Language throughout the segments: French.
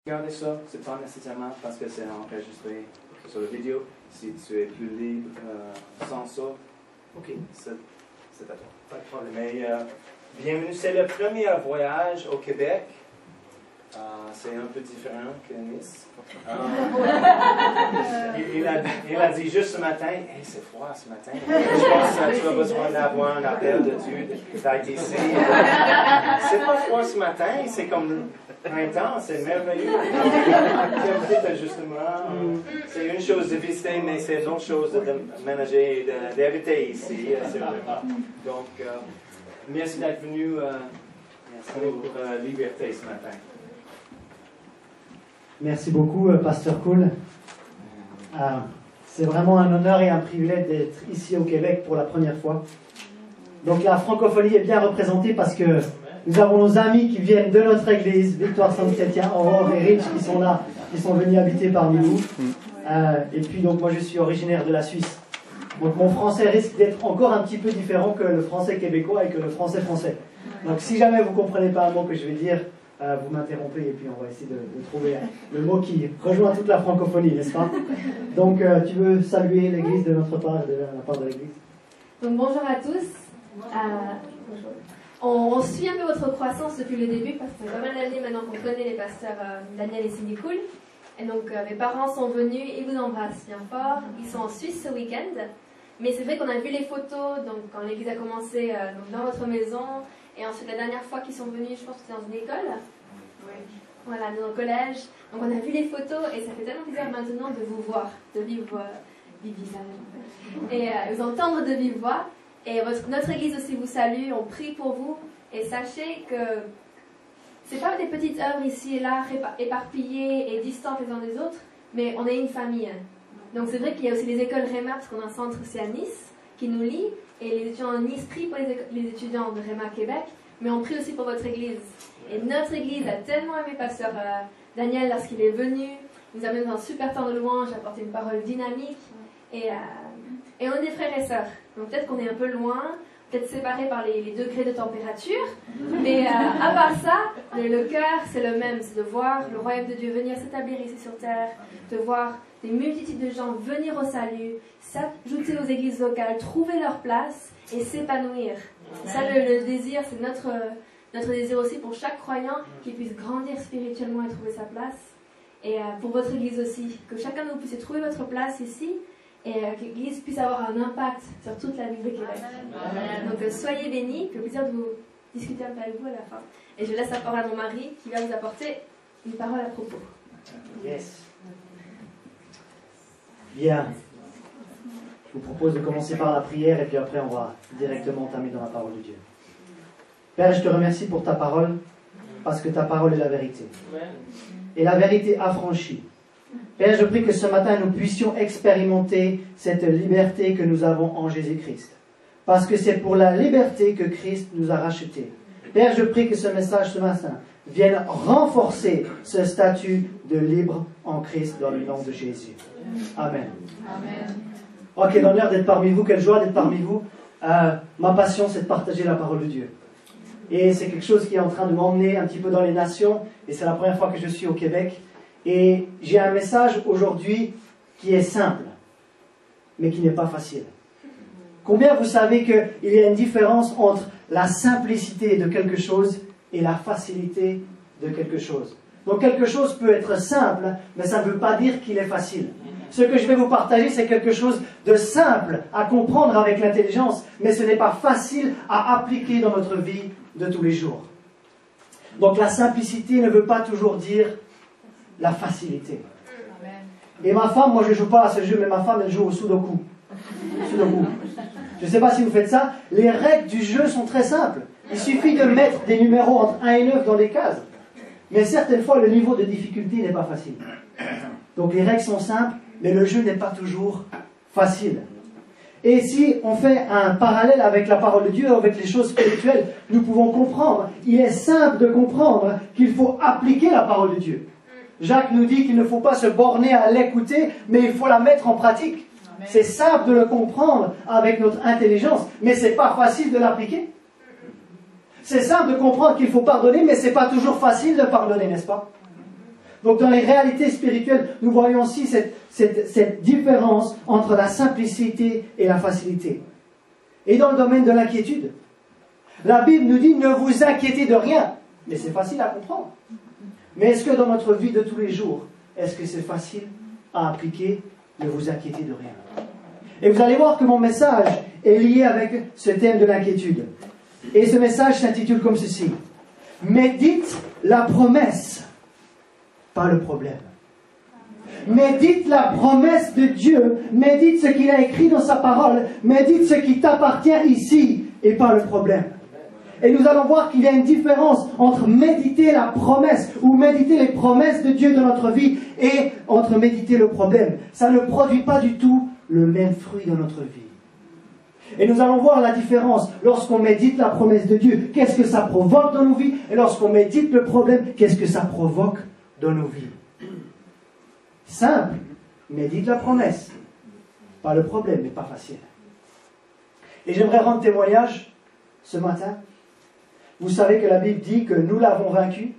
Regardez ça, c'est pas nécessairement parce que c'est enregistré sur la vidéo. Si tu es plus libre sans ça, ok, c'est à toi. Pas de problème. Mais bienvenue, c'est le premier voyage au Québec. C'est un peu différent que Nice. Il a dit juste ce matin, hey, c'est froid ce matin. Je pense que tu as besoin d'avoir un appel d'études d'ITC. C'est pas froid ce matin, c'est comme printemps, c'est merveilleux. Quel petit ajustement. C'est une chose de visiter, mais c'est une autre chose de ménager et d'habiter ici. Donc, merci d'être venu pour Liberté ce matin. Merci beaucoup, Pasteur Cool. C'est vraiment un honneur et un privilège d'être ici au Québec pour la première fois. Donc la francophonie est bien représentée parce que nous avons nos amis qui viennent de notre église, Victoire Saint-Chrétien, Aurore et Rich, qui sont là, qui sont venus habiter parmi nous. Et puis donc moi je suis originaire de la Suisse. Donc mon français risque d'être encore un petit peu différent que le français québécois et que le français français. Donc si jamais vous ne comprenez pas un mot que je vais dire, vous m'interrompez et puis on va essayer de trouver le mot qui rejoint toute la francophonie, n'est-ce pas? Donc tu veux saluer l'église de notre part, de la part de l'église? Donc bonjour à tous. On suit un peu votre croissance depuis le début parce que ça fait pas mal d'années maintenant qu'on connaît les pasteurs Daniel et Cindy Cool. Et donc mes parents sont venus, ils vous embrassent bien fort. Ils sont en Suisse ce week-end. Mais c'est vrai qu'on a vu les photos donc, quand l'église a commencé donc dans votre maison. Et ensuite, la dernière fois qu'ils sont venus, je pense que c'était dans une école. Oui. Voilà, dans un collège. Donc, on a vu les photos et ça fait tellement plaisir maintenant de vous voir, de vivre visage, en fait. Et vous entendre de vive voix. Et notre église aussi vous salue, on prie pour vous. Et sachez que c'est pas des petites œuvres ici et là, éparpillées et distantes les uns des autres, mais on est une famille. Donc, c'est vrai qu'il y a aussi les écoles REMA, parce qu'on a un centre aussi à Nice qui nous lie. Et les étudiants en Nice prient pour les étudiants de REMA Québec, mais on prie aussi pour votre église. Et notre église a tellement aimé Pasteur Daniel lorsqu'il est venu. Il nous a amené dans un super temps de louange, apporté une parole dynamique. Et on est des frères et sœurs. Donc peut-être qu'on est un peu loin, peut-être séparés par les degrés de température. Mais à part ça, le cœur, c'est le même. C'est de voir le royaume de Dieu venir s'établir ici sur terre, de voir des multitudes de gens venir au salut, s'ajouter aux églises locales, trouver leur place et s'épanouir. C'est ça le désir, c'est notre désir aussi pour chaque croyant qui puisse grandir spirituellement et trouver sa place. Et pour votre église aussi, que chacun de vous puisse trouver votre place ici et que l'église puisse avoir un impact sur toute la ville de Québec. Donc soyez bénis, que plaisir de vous discuter un peu avec vous à la fin. Et je laisse la parole à mon mari qui va vous apporter une parole à propos. Yes. Bien. Je vous propose de commencer par la prière et puis après on va directement entamer dans la parole de Dieu. Père, je te remercie pour ta parole parce que ta parole est la vérité. Et la vérité affranchit. Père, je prie que ce matin nous puissions expérimenter cette liberté que nous avons en Jésus-Christ. Parce que c'est pour la liberté que Christ nous a rachetés. Père, je prie que ce message ce matin vienne renforcer ce statut de libre en Christ dans le nom de Jésus. Amen. Amen. Oh, quel honneur d'être parmi vous, quelle joie d'être parmi vous. Ma passion, c'est de partager la parole de Dieu. Et c'est quelque chose qui est en train de m'emmener un petit peu dans les nations. Et c'est la première fois que je suis au Québec. Et j'ai un message aujourd'hui qui est simple, mais qui n'est pas facile. Combien vous savez qu'il y a une différence entre la simplicité de quelque chose et la facilité de quelque chose? Donc quelque chose peut être simple, mais ça ne veut pas dire qu'il est facile. Ce que je vais vous partager, c'est quelque chose de simple à comprendre avec l'intelligence, mais ce n'est pas facile à appliquer dans notre vie de tous les jours. Donc la simplicité ne veut pas toujours dire la facilité. Et ma femme, moi je ne joue pas à ce jeu, mais ma femme elle joue au Sudoku. Je ne sais pas si vous faites ça. Les règles du jeu sont très simples. Il suffit de mettre des numéros entre 1 et 9 dans les cases. Mais certaines fois, le niveau de difficulté n'est pas facile. Donc les règles sont simples, mais le jeu n'est pas toujours facile. Et si on fait un parallèle avec la parole de Dieu, avec les choses spirituelles, nous pouvons comprendre. Il est simple de comprendre qu'il faut appliquer la parole de Dieu. Jacques nous dit qu'il ne faut pas se borner à l'écouter, mais il faut la mettre en pratique. C'est simple de le comprendre avec notre intelligence, mais ce n'est pas facile de l'appliquer. C'est simple de comprendre qu'il faut pardonner, mais ce n'est pas toujours facile de pardonner, n'est-ce pas? Donc dans les réalités spirituelles, nous voyons aussi cette différence entre la simplicité et la facilité. Et dans le domaine de l'inquiétude, la Bible nous dit ne vous inquiétez de rien. Mais c'est facile à comprendre. Mais est-ce que dans notre vie de tous les jours, est-ce que c'est facile à appliquer ne vous inquiétez de rien? Et vous allez voir que mon message est lié avec ce thème de l'inquiétude. Et ce message s'intitule comme ceci. Médite la promesse, pas le problème. Médite la promesse de Dieu, médite ce qu'il a écrit dans sa parole, médite ce qui t'appartient ici et pas le problème. Et nous allons voir qu'il y a une différence entre méditer la promesse ou méditer les promesses de Dieu dans notre vie et entre méditer le problème. Ça ne produit pas du tout le même fruit dans notre vie. Et nous allons voir la différence lorsqu'on médite la promesse de Dieu. Qu'est-ce que ça provoque dans nos vies? Et lorsqu'on médite le problème, qu'est-ce que ça provoque dans nos vies? Simple, médite la promesse. Pas le problème, mais pas facile. Et j'aimerais rendre témoignage ce matin. Vous savez que la Bible dit que nous l'avons vaincu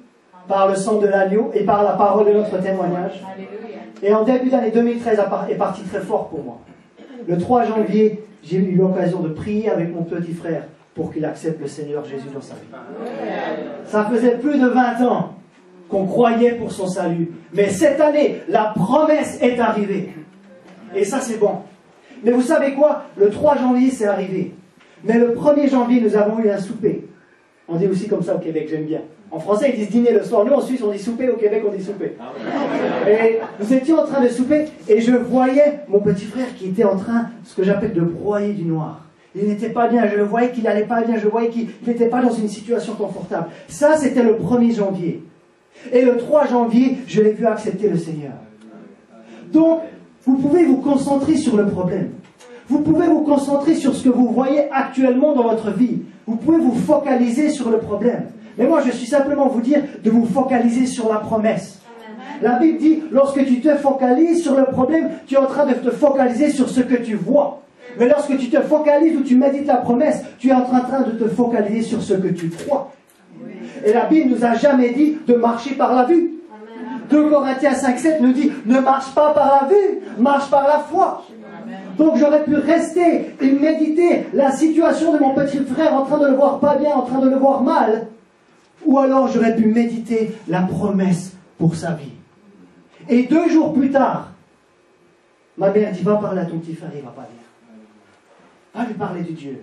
par le sang de l'agneau et par la parole de notre témoignage. Et en début d'année 2013 est parti très fort pour moi. Le 3 janvier, j'ai eu l'occasion de prier avec mon petit frère pour qu'il accepte le Seigneur Jésus dans sa vie. Ça faisait plus de 20 ans qu'on croyait pour son salut. Mais cette année, la promesse est arrivée. Et ça, c'est bon. Mais vous savez quoi? Le 3 janvier, c'est arrivé. Mais le 1er janvier, nous avons eu un souper. On dit aussi comme ça au Québec, j'aime bien. En français, ils disent dîner le soir. Nous, en Suisse, on dit souper. Au Québec, on dit souper. Et nous étions en train de souper et je voyais mon petit frère qui était en train, ce que j'appelle, de broyer du noir. Il n'était pas bien. Je le voyais qu'il n'allait pas bien. Je voyais qu'il n'était pas dans une situation confortable. Ça, c'était le 1er janvier. Et le 3 janvier, je l'ai vu accepter le Seigneur. Donc, vous pouvez vous concentrer sur le problème. Vous pouvez vous concentrer sur ce que vous voyez actuellement dans votre vie. Vous pouvez vous focaliser sur le problème. Mais moi, je suis simplement vous dire de vous focaliser sur la promesse. La Bible dit, lorsque tu te focalises sur le problème, tu es en train de te focaliser sur ce que tu vois. Mais lorsque tu te focalises ou tu médites la promesse, tu es en train de te focaliser sur ce que tu crois. Et la Bible nous a jamais dit de marcher par la vue. 2 Corinthiens 5,7 nous dit, ne marche pas par la vue, marche par la foi. Donc j'aurais pu rester et méditer la situation de mon petit frère en train de le voir pas bien, en train de le voir mal. Ou alors j'aurais pu méditer la promesse pour sa vie. Et 2 jours plus tard, ma mère dit, va parler à ton petit frère, il va pas bien. Va lui parler de Dieu.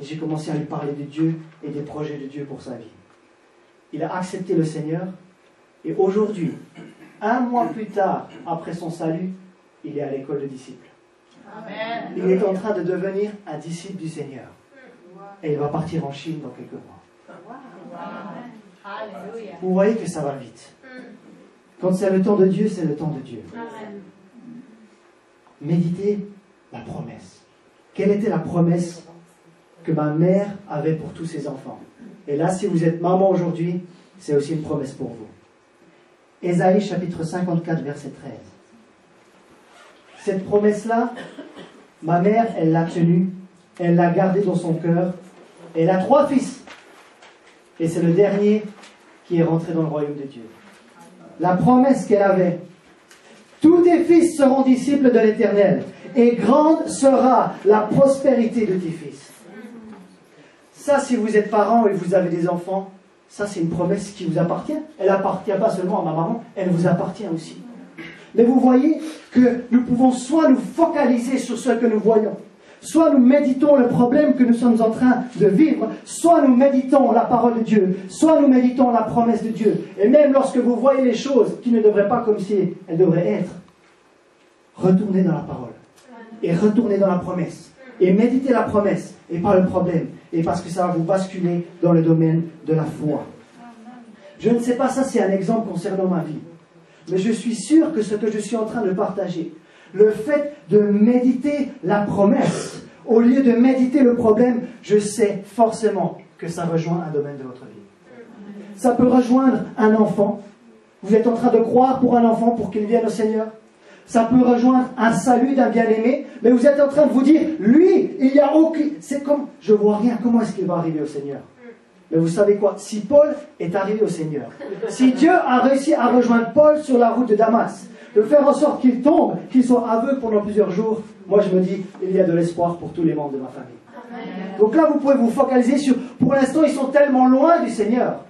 Et j'ai commencé à lui parler de Dieu et des projets de Dieu pour sa vie. Il a accepté le Seigneur. Et aujourd'hui, 1 mois plus tard, après son salut, il est à l'école de disciples. Amen. Il est en train de devenir un disciple du Seigneur. Et il va partir en Chine dans quelques mois. Vous voyez que ça va vite. Quand c'est le temps de Dieu, c'est le temps de Dieu. Méditez la promesse. Quelle était la promesse que ma mère avait pour tous ses enfants? Et là, si vous êtes maman aujourd'hui, c'est aussi une promesse pour vous. Ésaïe chapitre 54, verset 13. Cette promesse-là, ma mère, elle l'a tenue, elle l'a gardée dans son cœur. Elle a 3 fils. Et c'est le dernier qui est rentré dans le royaume de Dieu. La promesse qu'elle avait. Tous tes fils seront disciples de l'Éternel, et grande sera la prospérité de tes fils. Ça, si vous êtes parents et vous avez des enfants, ça c'est une promesse qui vous appartient. Elle n'appartient pas seulement à ma maman, elle vous appartient aussi. Mais vous voyez que nous pouvons soit nous focaliser sur ce que nous voyons, soit nous méditons le problème que nous sommes en train de vivre, soit nous méditons la parole de Dieu, soit nous méditons la promesse de Dieu. Et même lorsque vous voyez les choses qui ne devraient pas comme si elles devraient être, retournez dans la parole et retournez dans la promesse et méditez la promesse et pas le problème, et parce que ça va vous basculer dans le domaine de la foi. Je ne sais pas, ça c'est un exemple concernant ma vie, mais je suis sûr que ce que je suis en train de partager, le fait de méditer la promesse au lieu de méditer le problème, je sais forcément que ça rejoint un domaine de votre vie. Ça peut rejoindre un enfant. Vous êtes en train de croire pour un enfant pour qu'il vienne au Seigneur. Ça peut rejoindre un salut d'un bien-aimé, mais vous êtes en train de vous dire, lui, il n'y a aucun... C'est comme, je vois rien, comment est-ce qu'il va arriver au Seigneur? Mais vous savez quoi? Si Paul est arrivé au Seigneur, si Dieu a réussi à rejoindre Paul sur la route de Damas, de faire en sorte qu'il tombe, qu'il soit aveugle pendant plusieurs jours, moi je me dis, il y a de l'espoir pour tous les membres de ma famille. Amen. Donc là, vous pouvez vous focaliser sur, pour l'instant, ils sont tellement loin du Seigneur.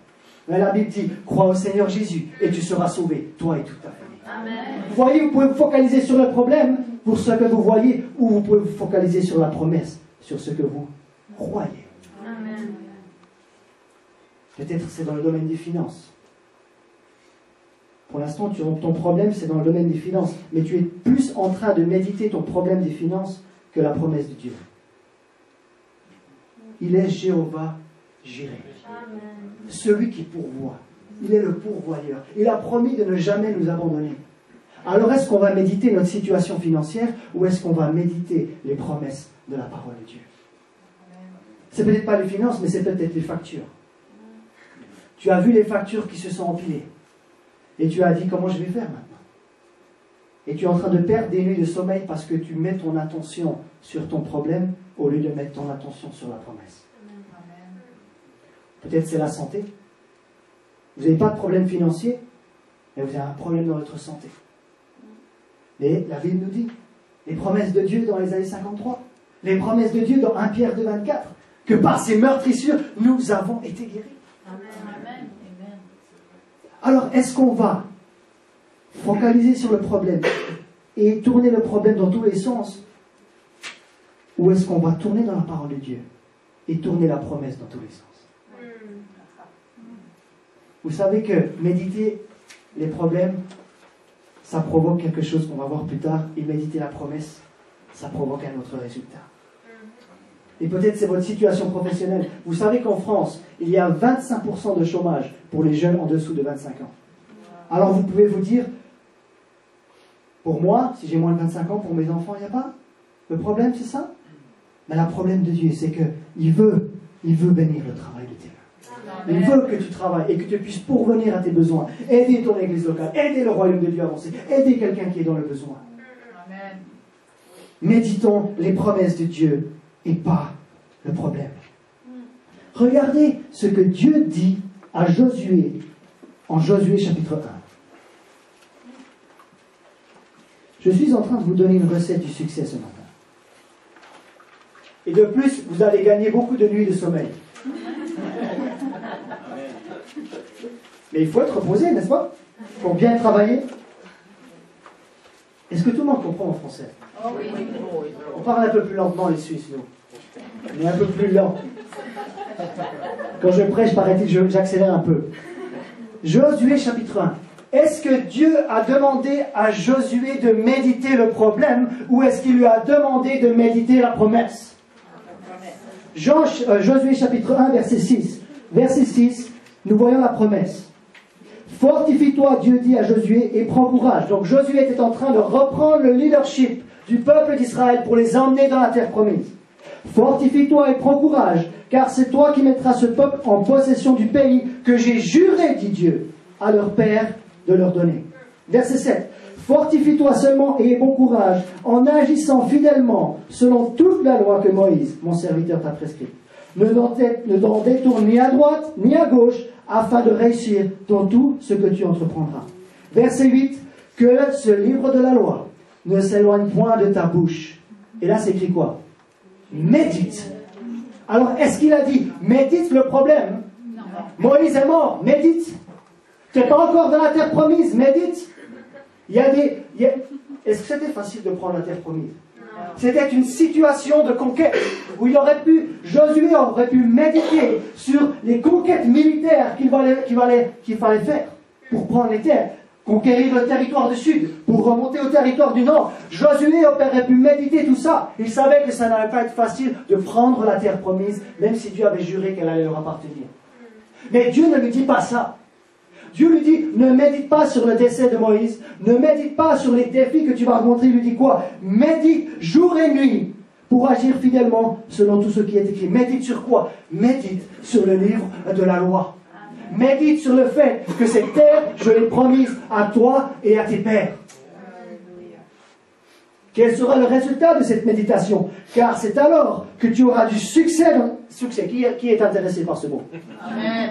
Mais la Bible dit, crois au Seigneur Jésus et tu seras sauvé, toi et toute ta famille. Amen. Vous voyez, vous pouvez vous focaliser sur le problème, pour ce que vous voyez, ou vous pouvez vous focaliser sur la promesse, sur ce que vous croyez. Amen. Peut-être c'est dans le domaine des finances. Pour l'instant, ton problème, c'est dans le domaine des finances. Mais tu es plus en train de méditer ton problème des finances que la promesse de Dieu. Il est Jéhovah Jireh. Celui qui pourvoit. Il est le pourvoyeur. Il a promis de ne jamais nous abandonner. Alors, est-ce qu'on va méditer notre situation financière ou est-ce qu'on va méditer les promesses de la parole de Dieu? C'est peut-être pas les finances, mais c'est peut-être les factures. Tu as vu les factures qui se sont empilées. Et tu as dit, comment je vais faire maintenant? Et tu es en train de perdre des nuits de sommeil parce que tu mets ton attention sur ton problème au lieu de mettre ton attention sur la promesse. Peut-être c'est la santé. Vous n'avez pas de problème financier, mais vous avez un problème dans votre santé. Et la Bible nous dit, les promesses de Dieu dans Ésaïe 53, les promesses de Dieu dans 1 Pierre 2, 24, que par ses meurtrissures, nous avons été guéris. Amen. Alors, est-ce qu'on va focaliser sur le problème et tourner le problème dans tous les sens, ou est-ce qu'on va tourner dans la parole de Dieu et tourner la promesse dans tous les sens? Vous savez que méditer les problèmes, ça provoque quelque chose qu'on va voir plus tard, et méditer la promesse, ça provoque un autre résultat. Et peut-être c'est votre situation professionnelle. Vous savez qu'en France, il y a 25% de chômage pour les jeunes en dessous de 25 ans. Alors vous pouvez vous dire, pour moi, si j'ai moins de 25 ans, pour mes enfants, il n'y a pas. Le problème, c'est ça. Mais le problème de Dieu, c'est qu'il veut bénir le travail de tes mains. Il veut que tu travailles et que tu puisses pourvenir à tes besoins, aider ton église locale, aider le royaume de Dieu à avancer, aider quelqu'un qui est dans le besoin. Amen. Méditons les promesses de Dieu et pas le problème. Regardez ce que Dieu dit à Josué en Josué chapitre 1. Je suis en train de vous donner une recette du succès ce matin. Et de plus, vous allez gagner beaucoup de nuits de sommeil. Mais il faut être reposé, n'est-ce pas? Pour bien travailler. Est-ce que tout le monde comprend en français? Oh oui. On parle un peu plus lentement les Suisses, nous. On est un peu plus lent. Quand je prêche, paraît-il, j'accélère un peu. Josué chapitre 1. Est-ce que Dieu a demandé à Josué de méditer le problème ou est-ce qu'il lui a demandé de méditer la promesse? Josué chapitre 1, verset 6. Verset 6, nous voyons la promesse. Fortifie-toi, Dieu dit à Josué, et prends courage. Donc Josué était en train de reprendre le leadership du peuple d'Israël pour les emmener dans la terre promise. Fortifie-toi et prends courage, car c'est toi qui mettras ce peuple en possession du pays que j'ai juré, dit Dieu, à leur père de leur donner. Verset 7. Fortifie-toi seulement et aie bon courage en agissant fidèlement selon toute la loi que Moïse, mon serviteur, t'a prescrite. Ne t'en détourne ni à droite ni à gauche afin de réussir dans tout ce que tu entreprendras. Verset 8. Que ce livre de la loi ne s'éloigne point de ta bouche. Et là, c'est écrit quoi? Médite. Alors, est-ce qu'il a dit médite le problème? Non. Moïse est mort, médite. Tu n'es pas encore dans la terre promise, médite. Est-ce que c'était facile de prendre la terre promise? C'était une situation de conquête où Josué aurait pu méditer sur les conquêtes militaires qu'il fallait faire pour prendre les terres, conquérir le territoire du sud, pour remonter au territoire du nord. Josué aurait pu méditer tout ça. Il savait que ça n'allait pas être facile de prendre la terre promise, même si Dieu avait juré qu'elle allait leur appartenir. Mais Dieu ne lui dit pas ça. Dieu lui dit, ne médite pas sur le décès de Moïse, ne médite pas sur les défis que tu vas rencontrer. Il lui dit quoi? Médite jour et nuit pour agir fidèlement selon tout ce qui est écrit. Médite sur quoi? Médite sur le livre de la loi. Médite sur le fait que cette terre, je l'ai promise à toi et à tes pères. Quel sera le résultat de cette méditation? Car c'est alors que tu auras du succès. Succès, qui est intéressé par ce mot? Amen.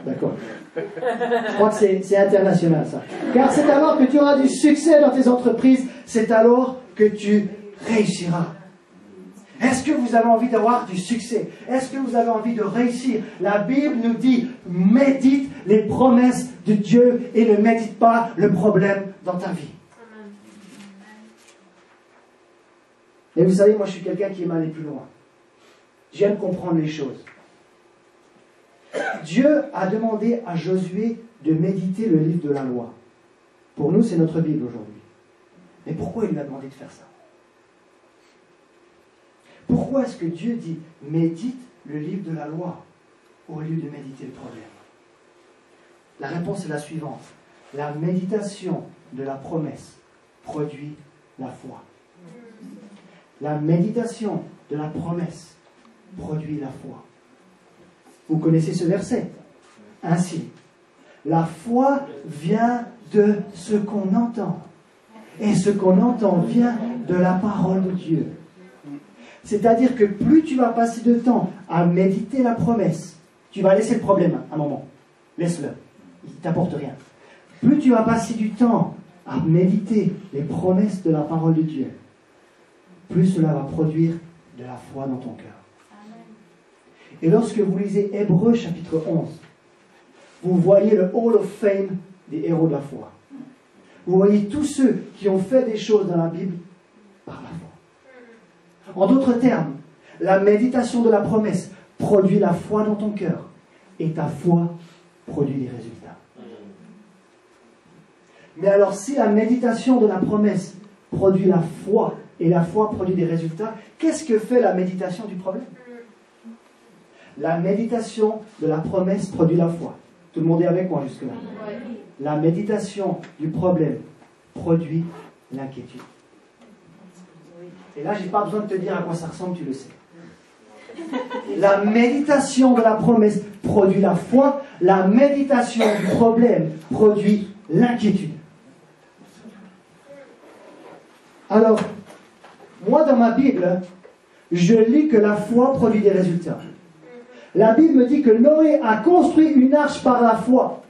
D'accord. Je crois que c'est international ça. Car c'est alors que tu auras du succès dans tes entreprises, c'est alors que tu réussiras. Est-ce que vous avez envie d'avoir du succès? Est-ce que vous avez envie de réussir? La Bible nous dit, médite les promesses de Dieu et ne médite pas le problème dans ta vie. Et vous savez, moi je suis quelqu'un qui aime aller plus loin. J'aime comprendre les choses. Dieu a demandé à Josué de méditer le livre de la loi. Pour nous, c'est notre Bible aujourd'hui. Mais pourquoi il lui a demandé de faire ça? Pourquoi est-ce que Dieu dit « médite le livre de la loi » au lieu de méditer le problème? La réponse est la suivante. La méditation de la promesse produit la foi. La méditation de la promesse produit la foi. Vous connaissez ce verset? Ainsi, la foi vient de ce qu'on entend. Et ce qu'on entend vient de la parole de Dieu. C'est-à-dire que plus tu vas passer de temps à méditer la promesse, tu vas laisser le problème un moment. Laisse-le. Il ne t'apporte rien. Plus tu vas passer du temps à méditer les promesses de la parole de Dieu, plus cela va produire de la foi dans ton cœur. Et lorsque vous lisez Hébreux chapitre 11, vous voyez le Hall of Fame des héros de la foi. Vous voyez tous ceux qui ont fait des choses dans la Bible par la foi. En d'autres termes, la méditation de la promesse produit la foi dans ton cœur et ta foi produit des résultats. Mais alors si la méditation de la promesse produit la foi et la foi produit des résultats, qu'est-ce que fait la méditation du problème? La méditation de la promesse produit la foi. Tout le monde est avec moi jusque-là? La méditation du problème produit l'inquiétude. Et là, je n'ai pas besoin de te dire à quoi ça ressemble, tu le sais. La méditation de la promesse produit la foi. La méditation du problème produit l'inquiétude. Alors, moi dans ma Bible, je lis que la foi produit des résultats. La Bible me dit que Noé a construit une arche par la foi.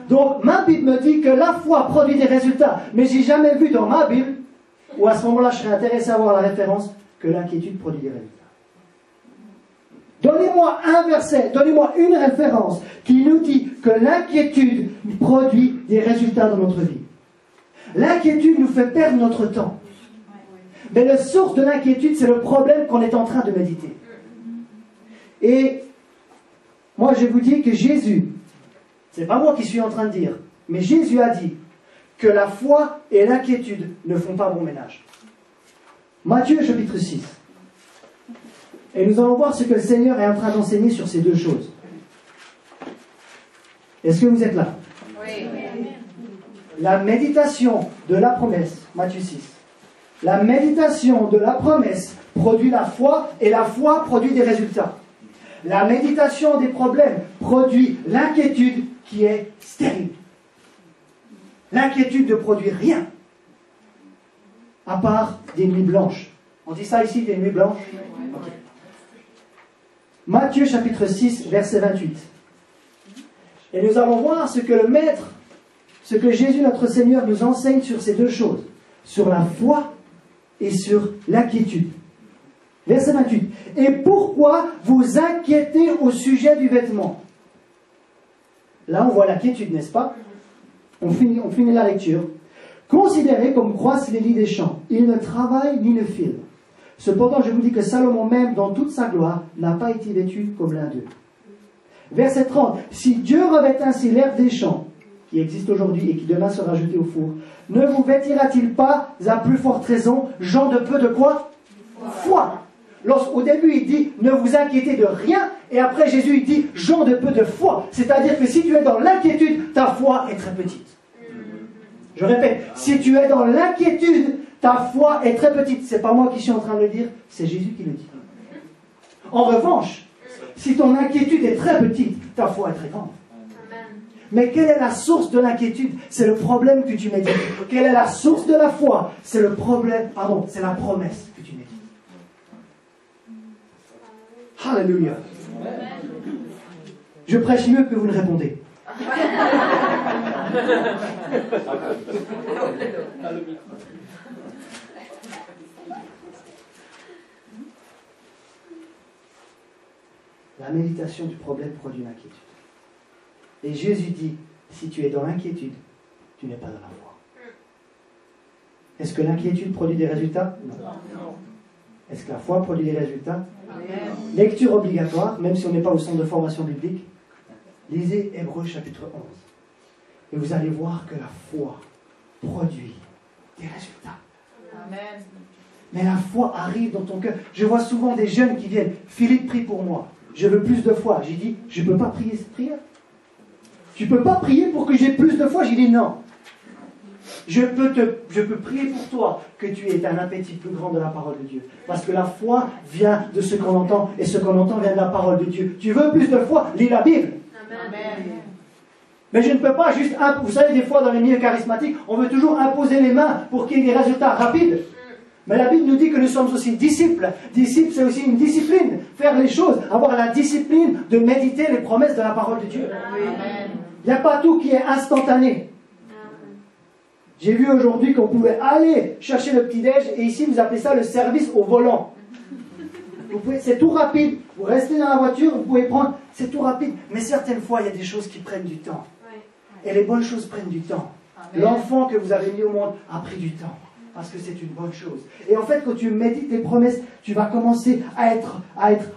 Donc ma Bible me dit que la foi produit des résultats. Mais j'ai jamais vu dans ma Bible, ou à ce moment-là je serais intéressé à voir la référence, que l'inquiétude produit des résultats. Donnez-moi un verset, donnez-moi une référence qui nous dit que l'inquiétude produit des résultats dans notre vie. L'inquiétude nous fait perdre notre temps. Mais la source de l'inquiétude, c'est le problème qu'on est en train de méditer. Et moi, je vous dis que Jésus, c'est pas moi qui suis en train de dire, mais Jésus a dit que la foi et l'inquiétude ne font pas bon ménage. Matthieu chapitre 6. Et nous allons voir ce que le Seigneur est en train d'enseigner sur ces deux choses. Est-ce que vous êtes là? Oui. La méditation de la promesse, Matthieu 6. La méditation de la promesse produit la foi et la foi produit des résultats. La méditation des problèmes produit l'inquiétude qui est stérile. L'inquiétude ne produit rien, à part des nuits blanches. On dit ça ici, des nuits blanches? Okay. Matthieu chapitre 6, verset 28. Et nous allons voir ce que le Maître, ce que Jésus notre Seigneur nous enseigne sur ces deux choses, sur la foi et sur l'inquiétude. Verset 28. Et pourquoi vous inquiétez au sujet du vêtement? Là, on voit l'inquiétude, n'est-ce pas? On finit la lecture. Considérez comme croissent les lys des champs. Ils ne travaillent ni ne filent. Cependant, je vous dis que Salomon même, dans toute sa gloire, n'a pas été vêtu comme l'un d'eux. Verset 30. Si Dieu revêt ainsi l'herbe des champs, qui existe aujourd'hui et qui demain sera jeté au four, ne vous vêtira-t-il pas à plus forte raison, gens de peu de quoi? Foi. Au début, il dit, ne vous inquiétez de rien, et après Jésus, il dit, gens de peu de foi. C'est-à-dire que si tu es dans l'inquiétude, ta foi est très petite. Je répète, si tu es dans l'inquiétude, ta foi est très petite. C'est pas moi qui suis en train de le dire, c'est Jésus qui le dit. En revanche, si ton inquiétude est très petite, ta foi est très grande. Mais quelle est la source de l'inquiétude? C'est le problème que tu médites. Quelle est la source de la foi? C'est le problème, pardon, c'est la promesse que tu médites. Alléluia. Je prêche mieux que vous ne répondez. La méditation du problème produit l'inquiétude. Et Jésus dit, si tu es dans l'inquiétude, tu n'es pas dans la foi. Est-ce que l'inquiétude produit des résultats? Non. Est-ce que la foi produit des résultats? Lecture obligatoire, même si on n'est pas au centre de formation biblique. Lisez Hébreux chapitre 11. Et vous allez voir que la foi produit des résultats. Amen. Mais la foi arrive dans ton cœur. Je vois souvent des jeunes qui viennent. Philippe, prie pour moi. Je veux plus de foi. J'ai dit, je ne peux pas prier cette prière. Tu ne peux pas prier pour que j'ai plus de foi. J'ai dit non. Je peux prier pour toi que tu aies un appétit plus grand de la parole de Dieu. Parce que la foi vient de ce qu'on entend. Et ce qu'on entend vient de la parole de Dieu. Tu veux plus de foi? Lis la Bible. Amen. Mais je ne peux pas juste... Vous savez, des fois, dans les milieux charismatiques, on veut toujours imposer les mains pour qu'il y ait des résultats rapides. Mais la Bible nous dit que nous sommes aussi disciples. Disciples, c'est aussi une discipline. Faire les choses, avoir la discipline de méditer les promesses de la parole de Dieu. Amen. Il n'y a pas tout qui est instantané. J'ai vu aujourd'hui qu'on pouvait aller chercher le petit-déj, et ici, vous appelez ça le service au volant. C'est tout rapide. Vous restez dans la voiture, vous pouvez prendre... C'est tout rapide. Mais certaines fois, il y a des choses qui prennent du temps. Et les bonnes choses prennent du temps. L'enfant que vous avez mis au monde a pris du temps. Parce que c'est une bonne chose. Et en fait, quand tu médites les promesses, tu vas commencer à être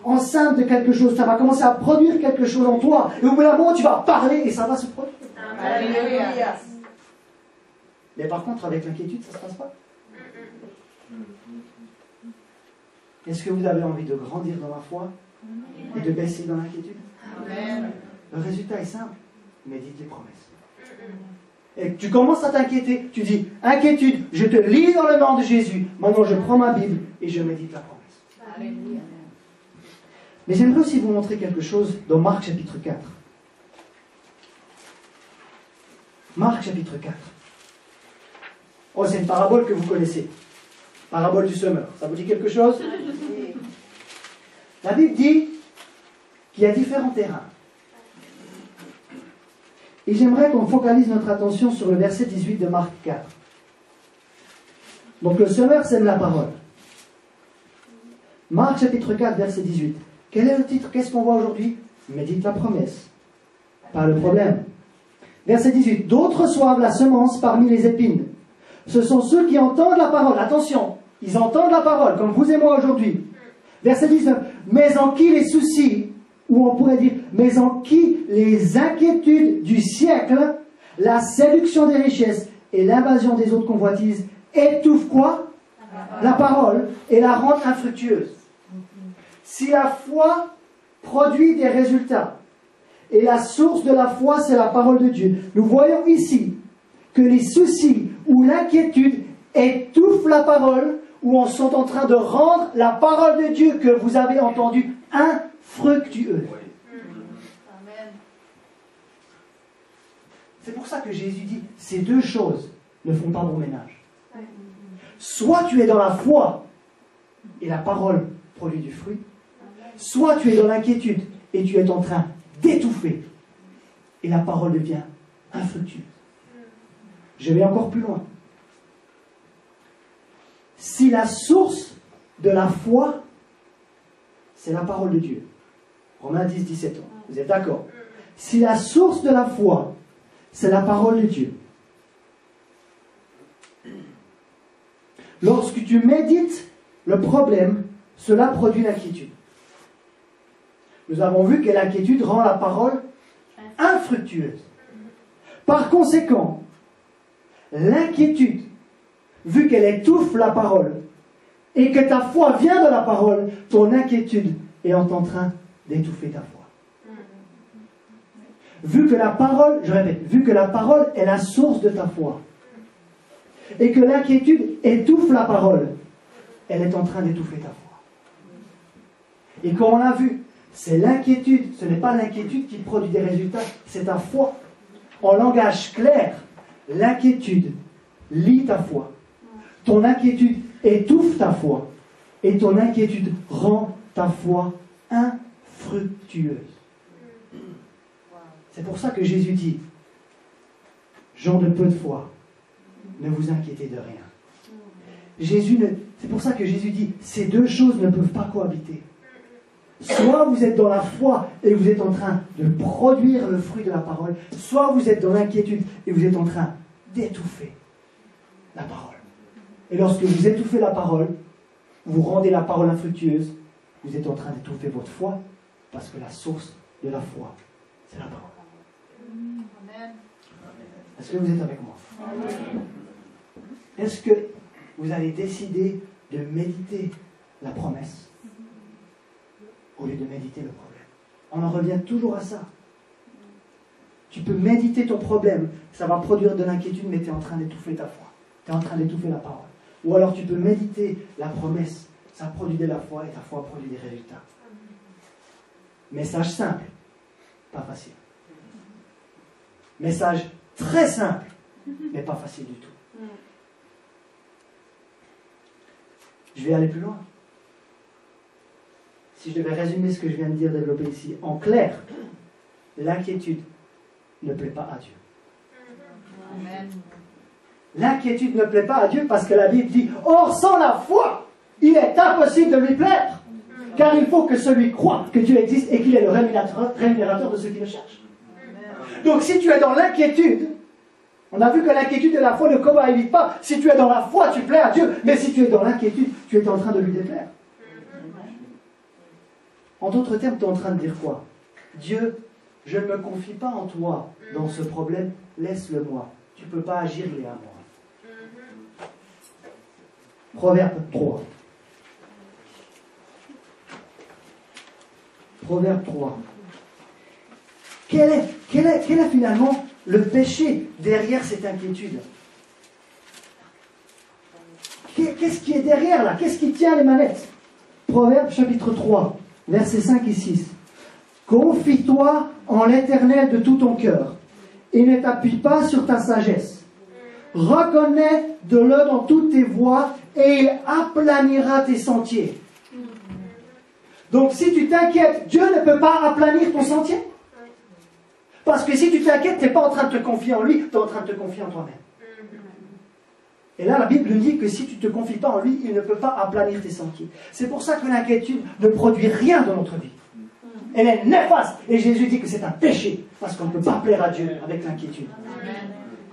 enceinte de quelque chose. Ça va commencer à produire quelque chose en toi. Et au bout d'un moment, tu vas parler et ça va se produire. Alléluia. Mais par contre, avec l'inquiétude, ça ne se passe pas. Est-ce que vous avez envie de grandir dans la foi et de baisser dans l'inquiétude? Amen. Le résultat est simple. Médite les promesses. Et tu commences à t'inquiéter, tu dis, inquiétude, je te lis dans le nom de Jésus. Maintenant, je prends ma Bible et je médite la promesse. Alléluia. Mais j'aimerais aussi vous montrer quelque chose dans Marc chapitre 4. Marc chapitre 4. Oh, c'est une parabole que vous connaissez. Parabole du semeur. Ça vous dit quelque chose? La Bible dit qu'il y a différents terrains. Et j'aimerais qu'on focalise notre attention sur le verset 18 de Marc 4. Donc le semeur sème la parole. Marc chapitre 4, verset 18. Quel est le titre? Qu'est-ce qu'on voit aujourd'hui? Médite la promesse. Pas le problème. Verset 18. D'autres reçoivent la semence parmi les épines. Ce sont ceux qui entendent la parole. Attention, ils entendent la parole, comme vous et moi aujourd'hui. Verset 19. Mais en qui les soucis, ou on pourrait dire, mais en qui les inquiétudes du siècle, la séduction des richesses et l'invasion des autres convoitises étouffent quoi? La parole, et la rendent infructueuse. Si la foi produit des résultats, et la source de la foi, c'est la parole de Dieu, nous voyons ici que les soucis ou l'inquiétude étouffent la parole, ou en sont en train de rendre la parole de Dieu que vous avez entendue infructueuse. Amen. C'est pour ça que Jésus dit, ces deux choses ne font pas bon ménage. Soit tu es dans la foi et la parole produit du fruit, soit tu es dans l'inquiétude et tu es en train d'étouffer et la parole devient infructueuse. Je vais encore plus loin. Si la source de la foi, c'est la parole de Dieu. Romains 10, 17 ans. Vous êtes d'accord? Si la source de la foi, c'est la parole de Dieu, lorsque tu médites le problème, cela produit l'inquiétude. Nous avons vu que l'inquiétude rend la parole infructueuse. Par conséquent, l'inquiétude, vu qu'elle étouffe la parole, et que ta foi vient de la parole, ton inquiétude est en train d'étouffer ta foi. Vu que la parole, je répète, vu que la parole est la source de ta foi, et que l'inquiétude étouffe la parole, elle est en train d'étouffer ta foi. Et comme on l'a vu, c'est l'inquiétude, ce n'est pas l'inquiétude qui produit des résultats, c'est ta foi. En langage clair, l'inquiétude lie ta foi. Ton inquiétude étouffe ta foi. Et ton inquiétude rend ta foi infructueuse. C'est pour ça que Jésus dit, gens de peu de foi, ne vous inquiétez de rien. C'est pour ça que Jésus dit, ces deux choses ne peuvent pas cohabiter. Soit vous êtes dans la foi et vous êtes en train de produire le fruit de la parole, soit vous êtes dans l'inquiétude et vous êtes en train d'étouffer la parole. Et lorsque vous étouffez la parole, vous rendez la parole infructueuse, vous êtes en train d'étouffer votre foi, parce que la source de la foi, c'est la parole. Amen. Est-ce que vous êtes avec moi? Est-ce que vous allez décider de méditer la promesse au lieu de méditer le problème? On en revient toujours à ça. Tu peux méditer ton problème, ça va produire de l'inquiétude, mais tu es en train d'étouffer ta foi. Tu es en train d'étouffer la parole. Ou alors tu peux méditer la promesse, ça produit de la foi et ta foi produit des résultats. Message simple, pas facile. Message très simple, mais pas facile du tout. Je vais aller plus loin. Si je devais résumer ce que je viens de dire, développer ici, en clair, l'inquiétude ne plaît pas à Dieu. Amen. L'inquiétude ne plaît pas à Dieu parce que la Bible dit, or sans la foi, il est impossible de lui plaire. Car il faut que celui croie que Dieu existe et qu'il est le rémunérateur de ceux qui le cherchent. Donc si tu es dans l'inquiétude, on a vu que l'inquiétude et la foi ne cohabitent pas. Si tu es dans la foi, tu plais à Dieu. Mais si tu es dans l'inquiétude, tu es en train de lui déplaire. En d'autres termes, tu es en train de dire quoi? Dieu, je ne me confie pas en toi dans ce problème, laisse-le moi. Tu ne peux pas agir, il est à moi. Proverbe 3. Proverbe 3. Quel est finalement le péché derrière cette inquiétude? Qu'est-ce qui est derrière là? Qu'est-ce qui tient les manettes? Proverbe chapitre 3, versets 5 et 6. Confie-toi en l'Éternel de tout ton cœur et ne t'appuie pas sur ta sagesse. Reconnais-le dans toutes tes voies et il aplanira tes sentiers. Donc si tu t'inquiètes, Dieu ne peut pas aplanir ton sentier. Parce que si tu t'inquiètes, tu n'es pas en train de te confier en lui, tu es en train de te confier en toi-même. Et là, la Bible nous dit que si tu ne te confies pas en lui, il ne peut pas aplanir tes sentiers. C'est pour ça que l'inquiétude ne produit rien dans notre vie. Elle est néfaste. Et Jésus dit que c'est un péché, parce qu'on ne peut pas plaire à Dieu avec l'inquiétude.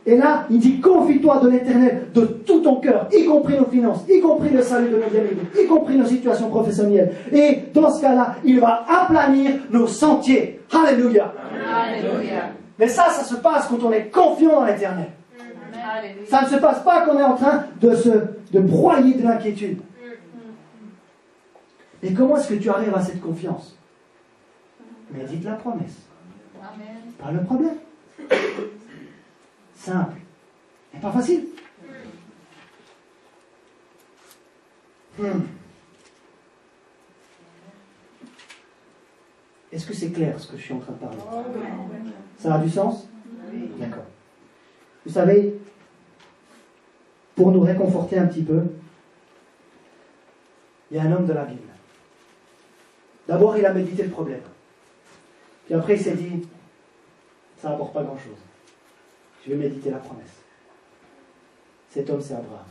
Et là, il dit, confie-toi de l'Éternel de tout ton cœur, y compris nos finances, y compris le salut de nos amis, y compris nos situations professionnelles. Et dans ce cas-là, il va aplanir nos sentiers. Alléluia. Alléluia. Mais ça se passe quand on est confiant dans l'Éternel. Alléluia. Ça ne se passe pas quand on est en train de broyer de l'inquiétude. Mais comment est-ce que tu arrives à cette confiance? Médite la promesse, Amen. pas le problème. Simple, mais pas facile. Est-ce que c'est clair ce que je suis en train de parler? Ça a du sens? D'accord. Vous savez, pour nous réconforter un petit peu, il y a un homme de la Bible. D'abord, il a médité le problème. Puis après, il s'est dit, ça n'apporte pas grand-chose. Je vais méditer la promesse. Cet homme, c'est Abraham.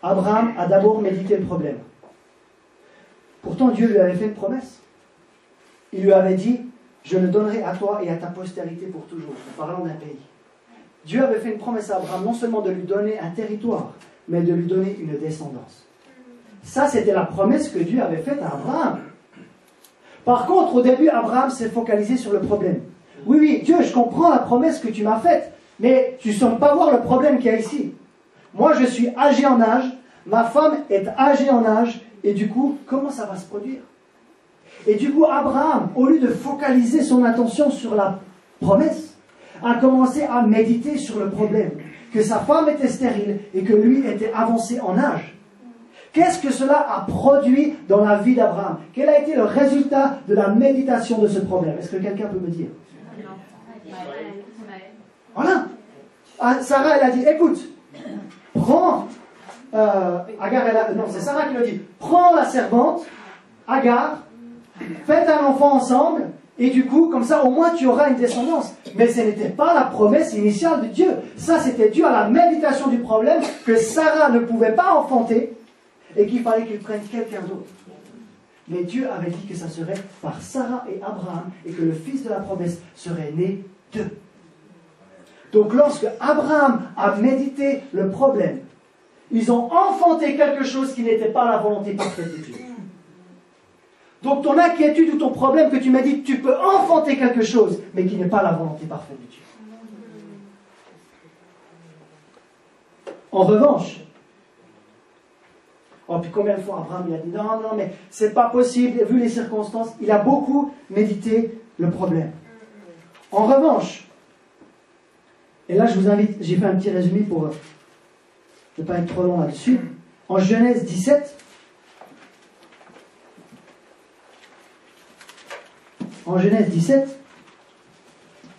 Abraham a d'abord médité le problème. Pourtant, Dieu lui avait fait une promesse. Il lui avait dit, je le donnerai à toi et à ta postérité pour toujours, en parlant d'un pays. Dieu avait fait une promesse à Abraham, non seulement de lui donner un territoire, mais de lui donner une descendance. Ça, c'était la promesse que Dieu avait faite à Abraham. Par contre, au début, Abraham s'est focalisé sur le problème. Oui, Dieu, je comprends la promesse que tu m'as faite, mais tu ne sembles pas voir le problème qu'il y a ici. Moi, je suis âgé en âge, ma femme est âgée en âge, et du coup, comment ça va se produire? Et du coup, Abraham, au lieu de focaliser son attention sur la promesse, a commencé à méditer sur le problème, que sa femme était stérile et que lui était avancé en âge. Qu'est-ce que cela a produit dans la vie d'Abraham? Quel a été le résultat de la méditation de ce problème? Est-ce que quelqu'un peut me dire? Voilà. Ah, Sarah, elle a dit, écoute, prends, Agar, non, c'est Sarah qui l'a dit, prends la servante, Agar, faites un enfant ensemble, et du coup, comme ça, au moins, tu auras une descendance. Mais ce n'était pas la promesse initiale de Dieu. Ça, c'était dû à la méditation du problème que Sarah ne pouvait pas enfanter, et qu'il fallait qu'il prenne quelqu'un d'autre. Mais Dieu avait dit que ça serait par Sarah et Abraham, et que le fils de la promesse serait né d'eux. Donc lorsque Abraham a médité le problème, ils ont enfanté quelque chose qui n'était pas la volonté parfaite de Dieu. Donc ton inquiétude ou ton problème que tu médites, tu peux enfanter quelque chose, mais qui n'est pas la volonté parfaite de Dieu. En revanche, oh, puis combien de fois Abraham il a dit non, mais c'est pas possible, vu les circonstances, il a beaucoup médité le problème. En revanche, et là je vous invite, j'ai fait un petit résumé pour ne pas être trop long là-dessus, en Genèse 17,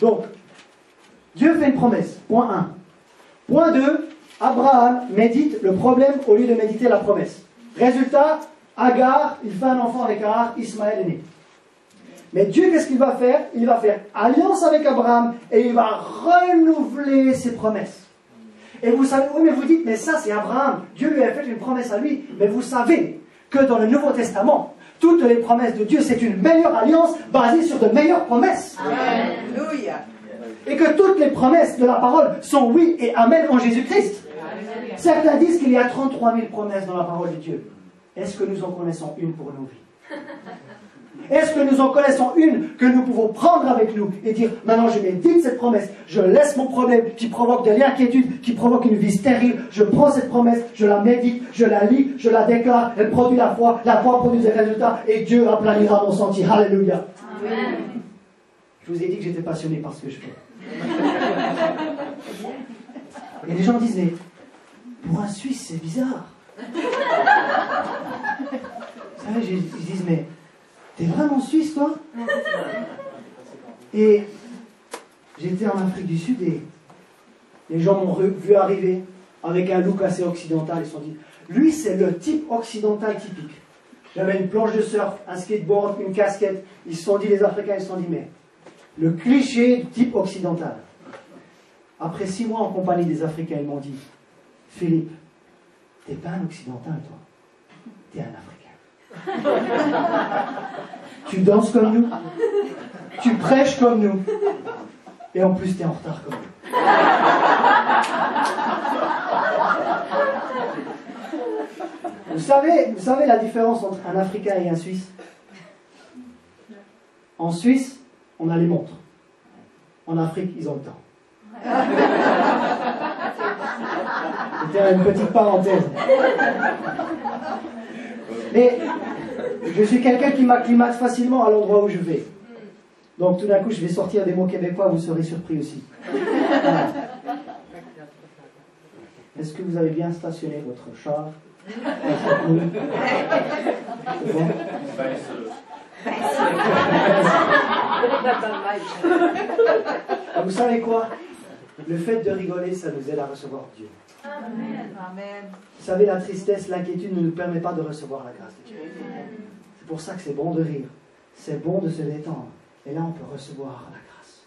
donc, Dieu fait une promesse, point 1. Point 2, Abraham médite le problème au lieu de méditer la promesse. Résultat, Agar, il fait un enfant avec Agar, Ismaël est né. Mais Dieu, qu'est-ce qu'il va faire? Il va faire alliance avec Abraham et il va renouveler ses promesses. Et vous savez, oui, mais vous dites, mais ça c'est Abraham, Dieu lui a fait une promesse à lui. Mais vous savez que dans le Nouveau Testament, toutes les promesses de Dieu, c'est une meilleure alliance basée sur de meilleures promesses. Alléluia. Et que toutes les promesses de la parole sont oui et amen en Jésus-Christ. Certains disent qu'il y a 33 000 promesses dans la parole de Dieu. Est-ce que nous en connaissons une pour nos vies? Est-ce que nous en connaissons une que nous pouvons prendre avec nous et dire, maintenant je médite cette promesse, je laisse mon problème qui provoque de l'inquiétude, qui provoque une vie stérile, je prends cette promesse, je la médite, je la lis, je la déclare, elle produit la foi produit des résultats et Dieu aplanira mon sentier. Alléluia. Amen. Je vous ai dit que j'étais passionné par ce que je fais. Et les gens disent, mais pour un Suisse c'est bizarre. Vous savez, ils disent, mais t'es vraiment suisse, toi? Et j'étais en Afrique du Sud et les gens m'ont vu arriver avec un look assez occidental. Ils se sont dit, lui, c'est le type occidental typique. J'avais une planche de surf, un skateboard, une casquette. Ils se sont dit, les Africains, ils se sont dit, mais le cliché du type occidental. Après 6 mois en compagnie des Africains, ils m'ont dit, Philippe, t'es pas un occidental, toi. T'es un Africain. Tu danses comme nous, tu prêches comme nous, et en plus tu es en retard comme nous. Vous savez la différence entre un Africain et un Suisse? En Suisse, on a les montres. En Afrique, ils ont le temps. C'était une petite parenthèse. Mais je suis quelqu'un qui m'acclimate facilement à l'endroit où je vais. Donc tout d'un coup, je vais sortir des mots québécois, vous serez surpris aussi. Voilà. Est-ce que vous avez bien stationné votre char? C'est bon? Vous savez quoi? Le fait de rigoler, ça nous aide à recevoir Dieu. Amen. Vous savez, la tristesse, l'inquiétude ne nous permet pas de recevoir la grâce de Dieu. C'est pour ça que c'est bon de rire. C'est bon de se détendre. Et là, on peut recevoir la grâce.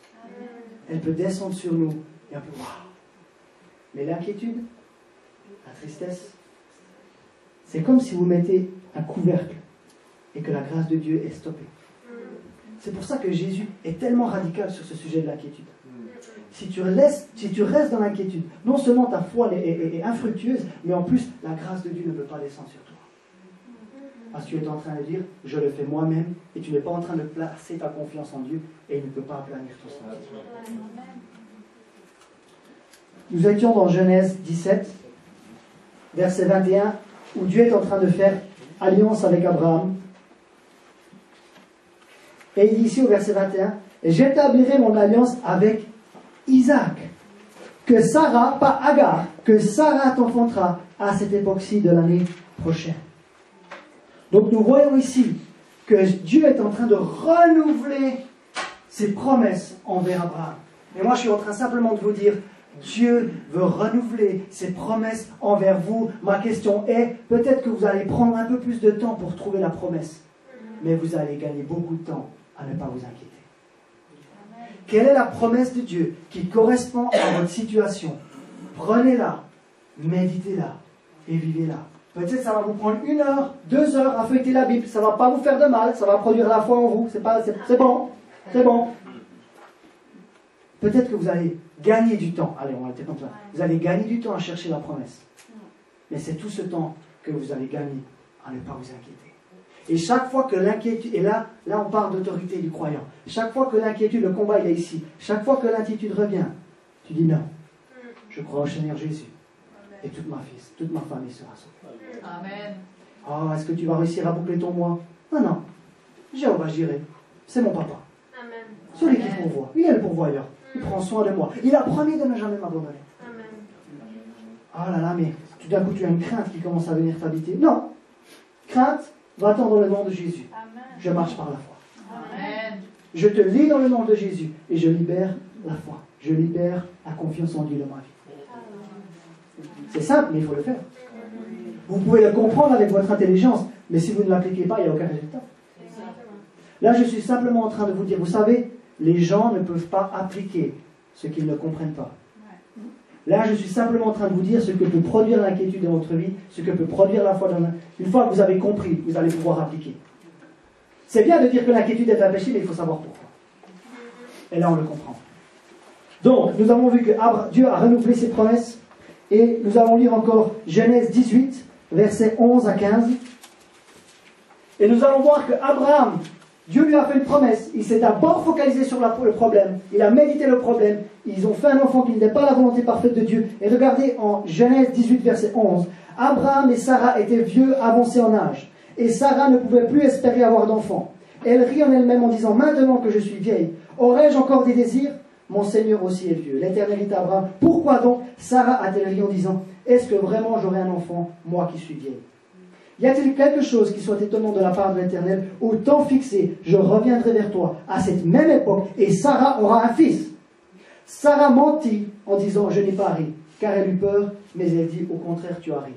Elle peut descendre sur nous et on peut voir. Mais l'inquiétude, la tristesse, c'est comme si vous mettez un couvercle et que la grâce de Dieu est stoppée. C'est pour ça que Jésus est tellement radical sur ce sujet de l'inquiétude. Si tu restes dans l'inquiétude, non seulement ta foi est infructueuse, mais en plus, la grâce de Dieu ne peut pas descendre sur toi. Parce que tu es en train de dire, je le fais moi-même, et tu n'es pas en train de placer ta confiance en Dieu, et il ne peut pas aplanir ton sentier. Nous étions dans Genèse 17, verset 21, où Dieu est en train de faire alliance avec Abraham. Et il dit ici au verset 21, « J'établirai mon alliance avec Isaac, que Sarah, pas Agar, que Sarah t'enfantera à cette époque-ci de l'année prochaine. » Donc nous voyons ici que Dieu est en train de renouveler ses promesses envers Abraham. Et moi, je suis en train simplement de vous dire, Dieu veut renouveler ses promesses envers vous. Ma question est, peut-être que vous allez prendre un peu plus de temps pour trouver la promesse, mais vous allez gagner beaucoup de temps à ne pas vous inquiéter. Quelle est la promesse de Dieu qui correspond à votre situation? Prenez-la, méditez-la et vivez-la. Peut-être ça va vous prendre 1 heure, 2 heures à feuilleter la Bible. Ça ne va pas vous faire de mal, ça va produire la foi en vous. C'est bon, c'est bon. Peut-être que vous allez gagner du temps. Allez, on va être comme ça. Vous allez gagner du temps à chercher la promesse. Mais c'est tout ce temps que vous allez gagner à ne pas vous inquiéter. Et chaque fois que l'inquiétude, et là on parle d'autorité du croyant, chaque fois que l'inquiétude, le combat il est ici, chaque fois que l'inquiétude revient, tu dis non, je crois au Seigneur Jésus. Et toute ma famille sera sauvée. Amen. Oh, est-ce que tu vas réussir à boucler ton mois? Non. Jéhovah Jireh, c'est mon papa. Amen. Celui qui pourvoit. Il est le pourvoyeur. Il prend soin de moi. Il a promis de ne jamais m'abandonner. Amen. Oh là là, mais tout d'un coup tu as une crainte qui commence à venir t'habiter. Non. Crainte, va-t'en dans le nom de Jésus. Amen. Je marche par la foi. Amen. Je te lis dans le nom de Jésus et je libère la foi. Je libère la confiance en Dieu de ma vie. C'est simple, mais il faut le faire. Vous pouvez le comprendre avec votre intelligence, mais si vous ne l'appliquez pas, il n'y a aucun résultat. Là, je suis simplement en train de vous dire, vous savez, les gens ne peuvent pas appliquer ce qu'ils ne comprennent pas. Là, je suis simplement en train de vous dire ce que peut produire l'inquiétude dans votre vie, ce que peut produire la foi dans la... Une fois que vous avez compris, vous allez pouvoir appliquer. C'est bien de dire que l'inquiétude est un péché, mais il faut savoir pourquoi. Et là, on le comprend. Donc, nous avons vu que Dieu a renouvelé ses promesses. Et nous allons lire encore Genèse 18, versets 11 à 15. Et nous allons voir que Abraham, Dieu lui a fait une promesse. Il s'est d'abord focalisé sur le problème. Il a médité le problème. Ils ont fait un enfant qui n'était pas la volonté parfaite de Dieu. Et regardez en Genèse 18, verset 11. Abraham et Sarah étaient vieux, avancés en âge. Et Sarah ne pouvait plus espérer avoir d'enfant. Elle rit en elle-même en disant, maintenant que je suis vieille, aurais-je encore des désirs? Mon Seigneur aussi est vieux. L'Éternel dit à Abraham, pourquoi donc Sarah a-t-elle ri en disant, est-ce que vraiment j'aurai un enfant, moi qui suis vieille? Y a-t-il quelque chose qui soit étonnant de la part de l'Éternel? Au temps fixé, je reviendrai vers toi à cette même époque, et Sarah aura un fils. Sarah mentit en disant, je n'ai pas ri, car elle eut peur, mais elle dit, au contraire, tu as ri.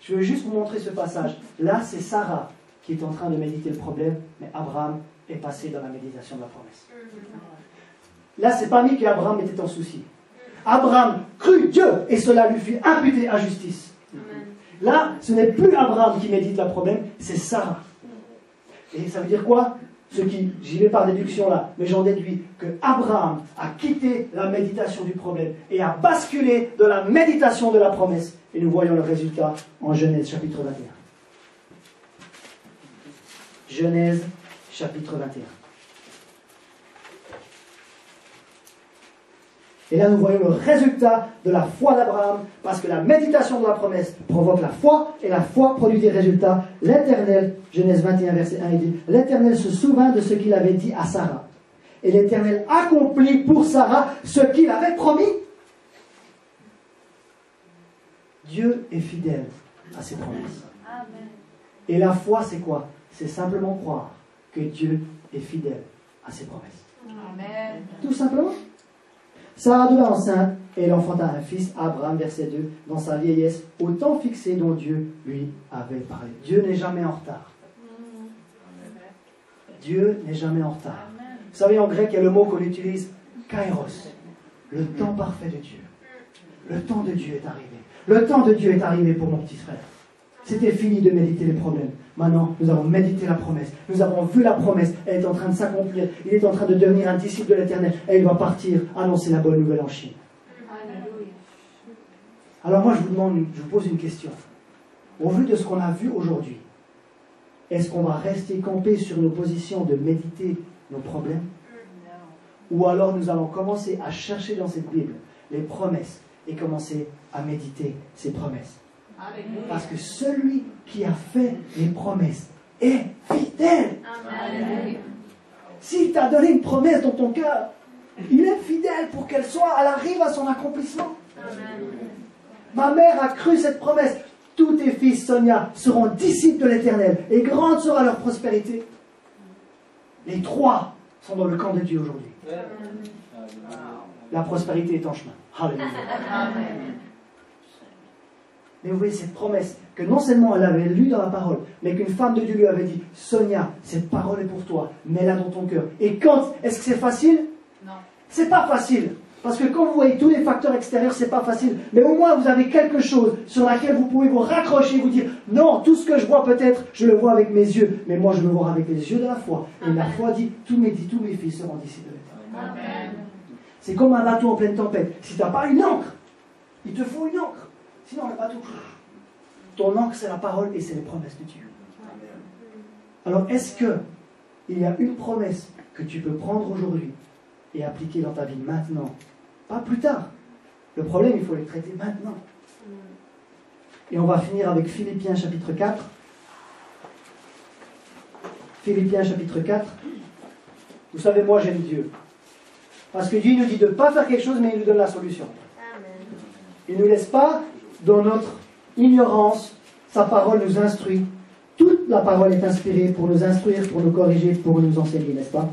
Je veux juste vous montrer ce passage. Là, c'est Sarah qui est en train de méditer le problème, mais Abraham est passé dans la méditation de la promesse. Là, c'est pas mis qu'Abraham était en souci. Abraham crut Dieu et cela lui fut imputé à justice. Là, ce n'est plus Abraham qui médite le problème, c'est Sarah. Et ça veut dire quoi? J'y vais par déduction là, mais j'en déduis que Abraham a quitté la méditation du problème et a basculé de la méditation de la promesse. Et nous voyons le résultat en Genèse chapitre 21. Genèse chapitre 21. Et là, nous voyons le résultat de la foi d'Abraham, parce que la méditation de la promesse provoque la foi, et la foi produit des résultats. L'Éternel, Genèse 21, verset 1, il dit, l'Éternel se souvint de ce qu'il avait dit à Sarah. Et l'Éternel accomplit pour Sarah ce qu'il avait promis. Dieu est fidèle à ses promesses. Amen. Et la foi, c'est quoi? C'est simplement croire que Dieu est fidèle à ses promesses. Amen. Tout simplement. Sarah devint enceinte et elle enfanta un fils, Abraham, verset 2, dans sa vieillesse, au temps fixé dont Dieu lui avait parlé. Dieu n'est jamais en retard. Dieu n'est jamais en retard. Vous savez, en grec, il y a le mot qu'on utilise, kairos, le temps parfait de Dieu. Le temps de Dieu est arrivé. Le temps de Dieu est arrivé pour mon petit frère. C'était fini de méditer les problèmes. Maintenant, nous avons médité la promesse. Nous avons vu la promesse. Elle est en train de s'accomplir. Il est en train de devenir un disciple de l'Éternel. Et il va partir annoncer la bonne nouvelle en Chine. Alléluia. Alors moi, je vous pose une question. Au vu de ce qu'on a vu aujourd'hui, est-ce qu'on va rester campé sur nos positions de méditer nos problèmes? Ou alors nous allons commencer à chercher dans cette Bible les promesses et commencer à méditer ces promesses? Alléluia. Parce que celui qui a fait les promesses est fidèle. Alléluia. S'il t'a donné une promesse dans ton cœur, il est fidèle pour qu'elle arrive à son accomplissement. Ma mère a cru cette promesse. Tous tes fils, Sonia, seront disciples de l'Éternel et grande sera leur prospérité. Les 3 sont dans le camp de Dieu aujourd'hui. la prospérité est en chemin. Alléluia. Mais vous voyez cette promesse que non seulement elle avait lue dans la parole, mais qu'une femme de Dieu lui avait dit, Sonia, cette parole est pour toi, mets-la dans ton cœur. Et quand, est-ce que c'est facile? Non. C'est pas facile. Parce que quand vous voyez tous les facteurs extérieurs, c'est pas facile. Mais au moins, vous avez quelque chose sur laquelle vous pouvez vous raccrocher et vous dire, non, tout ce que je vois peut-être, je le vois avec mes yeux. Mais moi, je veux voir avec les yeux de la foi. Et la foi dit, tous mes fils seront disciples de l'Éternel. Amen. C'est comme un bateau en pleine tempête. Si tu n'as pas une ancre, il te faut une ancre. Sinon, le bateau. Ton ancre, c'est la parole et c'est les promesses de Dieu. Alors, est-ce qu'il y a une promesse que tu peux prendre aujourd'hui et appliquer dans ta vie maintenant? Pas plus tard. Le problème, il faut les traiter maintenant. Et on va finir avec Philippiens chapitre 4. Philippiens chapitre 4. Vous savez, moi, j'aime Dieu. Parce que Dieu nous dit de ne pas faire quelque chose, mais il nous donne la solution. Il ne nous laisse pas dans notre ignorance. Sa parole nous instruit. Toute la parole est inspirée pour nous instruire, pour nous corriger, pour nous enseigner, n'est-ce pas?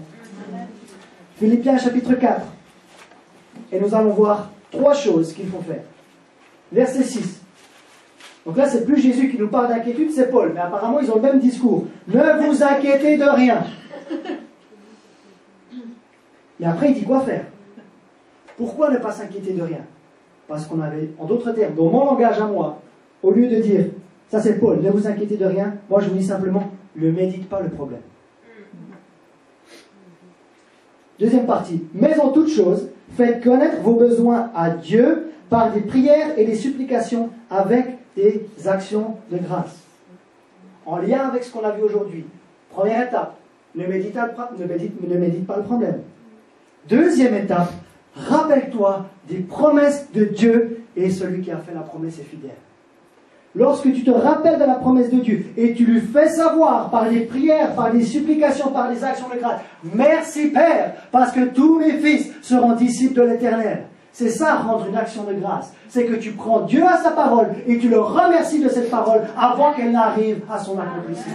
Philippiens chapitre 4. Et nous allons voir 3 choses qu'il faut faire. Verset 6. Donc là, c'est plus Jésus qui nous parle d'inquiétude, c'est Paul. Mais apparemment, ils ont le même discours. Ne vous inquiétez de rien. Et après, il dit quoi faire? Pourquoi ne pas s'inquiéter de rien? Parce qu'on avait, en d'autres termes, dans mon langage à moi, au lieu de dire, ça c'est Paul, ne vous inquiétez de rien, moi je vous dis simplement, ne médite pas le problème. Deuxième partie, mais en toute chose, faites connaître vos besoins à Dieu par des prières et des supplications avec des actions de grâce. En lien avec ce qu'on a vu aujourd'hui. Première étape, ne médite pas le problème. Deuxième étape, rappelle-toi des promesses de Dieu et celui qui a fait la promesse est fidèle. Lorsque tu te rappelles de la promesse de Dieu et tu lui fais savoir par des prières, par des supplications, par des actions de grâce, merci Père, parce que tous mes fils seront disciples de l'Éternel. C'est ça, rendre une action de grâce. C'est que tu prends Dieu à sa parole et tu le remercies de cette parole avant qu'elle n'arrive à son accomplissement.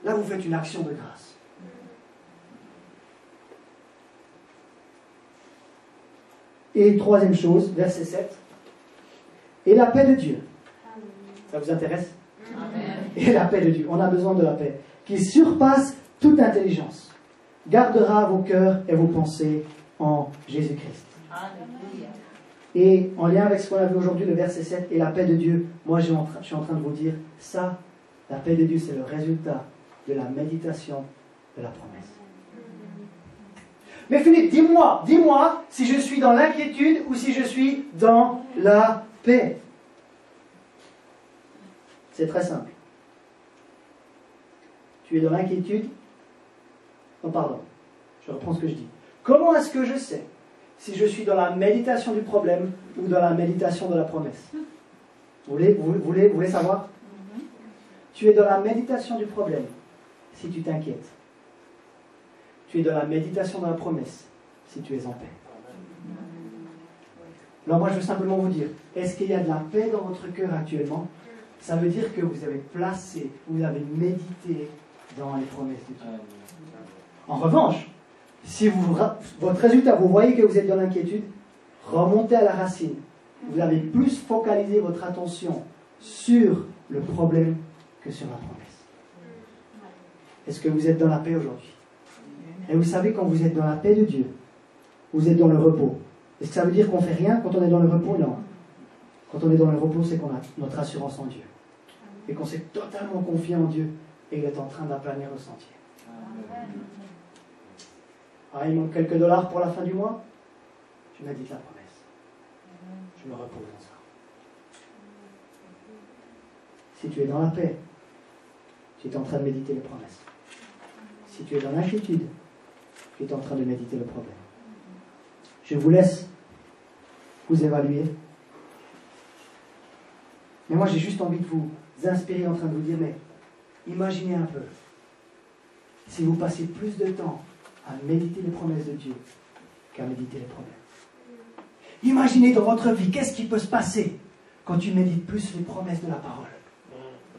Là, vous faites une action de grâce. Et troisième chose, verset 7. Et la paix de Dieu. Ça vous intéresse? Amen. Et la paix de Dieu. On a besoin de la paix. Qui surpasse toute intelligence. Gardera vos cœurs et vos pensées en Jésus-Christ. Alléluia. Et en lien avec ce qu'on a vu aujourd'hui, le verset 7, et la paix de Dieu, moi je suis en train de vous dire, ça, la paix de Dieu, c'est le résultat de la méditation de la promesse. Mais Philippe, dis-moi si je suis dans l'inquiétude ou si je suis dans la paix. C'est très simple. Tu es dans l'inquiétude? Non, pardon. Je reprends ce que je dis. Comment est-ce que je sais si je suis dans la méditation du problème ou dans la méditation de la promesse? Vous voulez savoir? Tu es dans la méditation du problème si tu t'inquiètes. Tu es dans la méditation de la promesse si tu es en paix. Alors moi je veux simplement vous dire, est-ce qu'il y a de la paix dans votre cœur actuellement? Ça veut dire que vous avez placé, vous avez médité dans les promesses de Dieu. En revanche, si votre résultat, vous voyez que vous êtes dans l'inquiétude, remontez à la racine. Vous avez plus focalisé votre attention sur le problème que sur la promesse. Est-ce que vous êtes dans la paix aujourd'hui? Et vous savez, quand vous êtes dans la paix de Dieu, vous êtes dans le repos. Est-ce que ça veut dire qu'on ne fait rien quand on est dans le repos? Non. Quand on est dans le repos, c'est qu'on a notre assurance en Dieu. Et qu'on s'est totalement confié en Dieu et il est en train d'aplanir le sentier. Ah, il manque quelques dollars pour la fin du mois? Je médite la promesse. Je me repose en ça. Si tu es dans la paix, tu es en train de méditer les promesses. Si tu es dans l'inquiétude, tu es en train de méditer le problème. Je vous laisse vous évaluer. Mais moi, j'ai juste envie de vous inspirer en train de vous dire, mais imaginez un peu, si vous passez plus de temps à méditer les promesses de Dieu qu'à méditer les problèmes. Imaginez dans votre vie, qu'est-ce qui peut se passer quand tu médites plus les promesses de la parole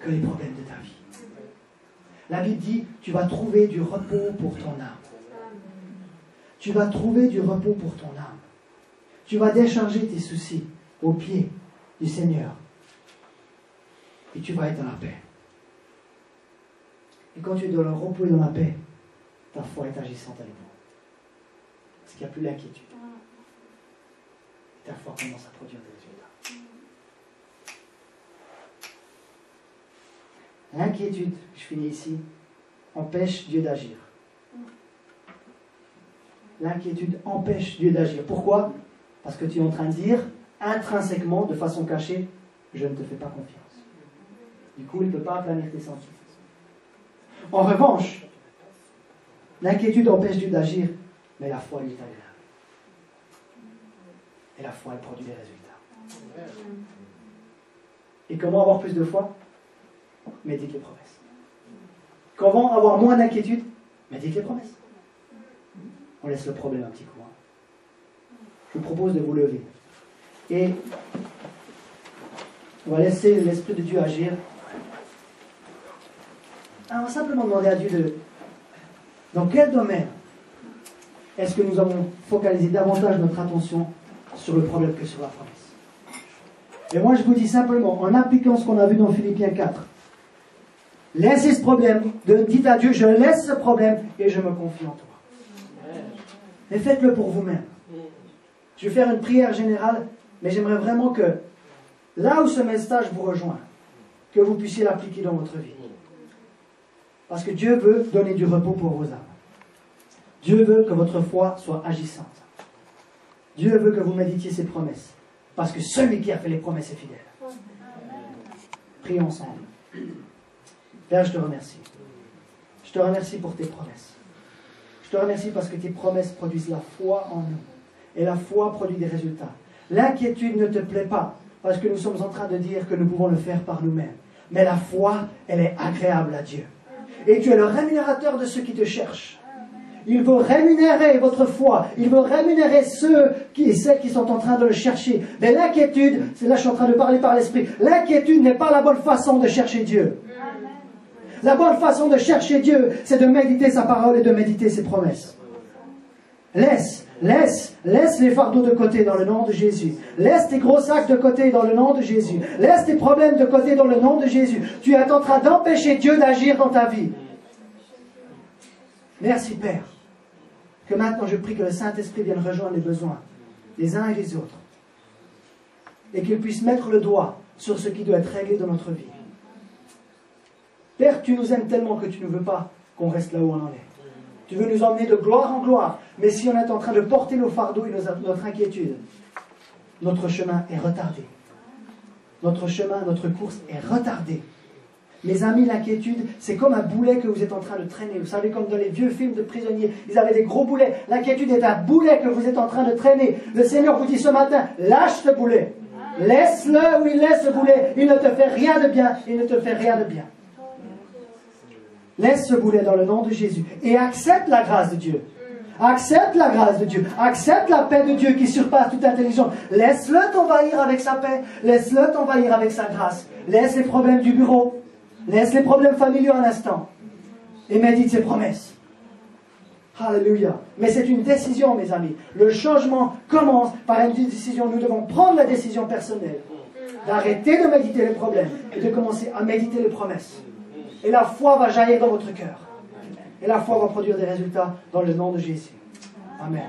que les problèmes de ta vie. La Bible dit, tu vas trouver du repos pour ton âme. tu vas trouver du repos pour ton âme. Tu vas décharger tes soucis aux pieds du Seigneur. Et tu vas être dans la paix. Et quand tu es dans le repos et dans la paix, ta foi est agissante à nouveau. Parce qu'il n'y a plus l'inquiétude. Et ta foi commence à produire des résultats. L'inquiétude, je finis ici, empêche Dieu d'agir. L'inquiétude empêche Dieu d'agir. Pourquoi? Parce que tu es en train de dire, intrinsèquement, de façon cachée, je ne te fais pas confiance. Du coup, il ne peut pas aplanir tes sentiments. En revanche, l'inquiétude empêche Dieu d'agir, mais la foi lui est agréable. Et la foi, elle produit des résultats. Et comment avoir plus de foi? Médite les promesses. Comment avoir moins d'inquiétude? Médite les promesses. On laisse le problème un petit coup. Je vous propose de vous lever. Et on va laisser l'Esprit de Dieu agir. On va simplement demander à Dieu dans quel domaine est-ce que nous avons focalisé davantage notre attention sur le problème que sur la promesse. Et moi je vous dis simplement, en appliquant ce qu'on a vu dans Philippiens 4, laissez ce problème, dites à Dieu, je laisse ce problème et je me confie en toi. Et faites-le pour vous-même. Je vais faire une prière générale, mais j'aimerais vraiment que, là où ce message vous rejoint, que vous puissiez l'appliquer dans votre vie. Parce que Dieu veut donner du repos pour vos âmes. Dieu veut que votre foi soit agissante. Dieu veut que vous méditiez ses promesses. Parce que celui qui a fait les promesses est fidèle. Prions ensemble. Père, je te remercie. Je te remercie pour tes promesses. Je te remercie parce que tes promesses produisent la foi en nous. Et la foi produit des résultats. L'inquiétude ne te plaît pas, parce que nous sommes en train de dire que nous pouvons le faire par nous-mêmes. Mais la foi, elle est agréable à Dieu. Et tu es le rémunérateur de ceux qui te cherchent. Il veut rémunérer votre foi. Il veut rémunérer ceux et celles qui sont en train de le chercher. Mais l'inquiétude, c'est là que je suis en train de parler par l'Esprit, l'inquiétude n'est pas la bonne façon de chercher Dieu. La bonne façon de chercher Dieu, c'est de méditer sa parole et de méditer ses promesses. Laisse les fardeaux de côté dans le nom de Jésus. Laisse tes gros sacs de côté dans le nom de Jésus. Laisse tes problèmes de côté dans le nom de Jésus. Tu es en train d'empêcher Dieu d'agir dans ta vie. Merci Père. Que maintenant je prie que le Saint-Esprit vienne rejoindre les besoins les uns et les autres. Et qu'il puisse mettre le doigt sur ce qui doit être réglé dans notre vie. Père, tu nous aimes tellement que tu ne veux pas qu'on reste là où on en est. Tu veux nous emmener de gloire en gloire. Mais si on est en train de porter nos fardeaux et notre inquiétude, notre chemin est retardé. Notre chemin, notre course est retardée. Mes amis, l'inquiétude, c'est comme un boulet que vous êtes en train de traîner. Vous savez, comme dans les vieux films de prisonniers, ils avaient des gros boulets. L'inquiétude est un boulet que vous êtes en train de traîner. Le Seigneur vous dit ce matin, lâche ce boulet. Laisse-le où il laisse ce boulet. Il ne te fait rien de bien. Il ne te fait rien de bien. Laisse ce boulet dans le nom de Jésus et accepte la grâce de Dieu. Accepte la grâce de Dieu. Accepte la paix de Dieu qui surpasse toute intelligence. Laisse-le t'envahir avec sa paix. Laisse-le t'envahir avec sa grâce. Laisse les problèmes du bureau. Laisse les problèmes familiaux un instant. Et médite ses promesses. Alléluia. Mais c'est une décision, mes amis. Le changement commence par une décision. Nous devons prendre la décision personnelle d'arrêter de méditer les problèmes et de commencer à méditer les promesses. Et la foi va jaillir dans votre cœur. Et la foi va produire des résultats dans le nom de Jésus. Amen.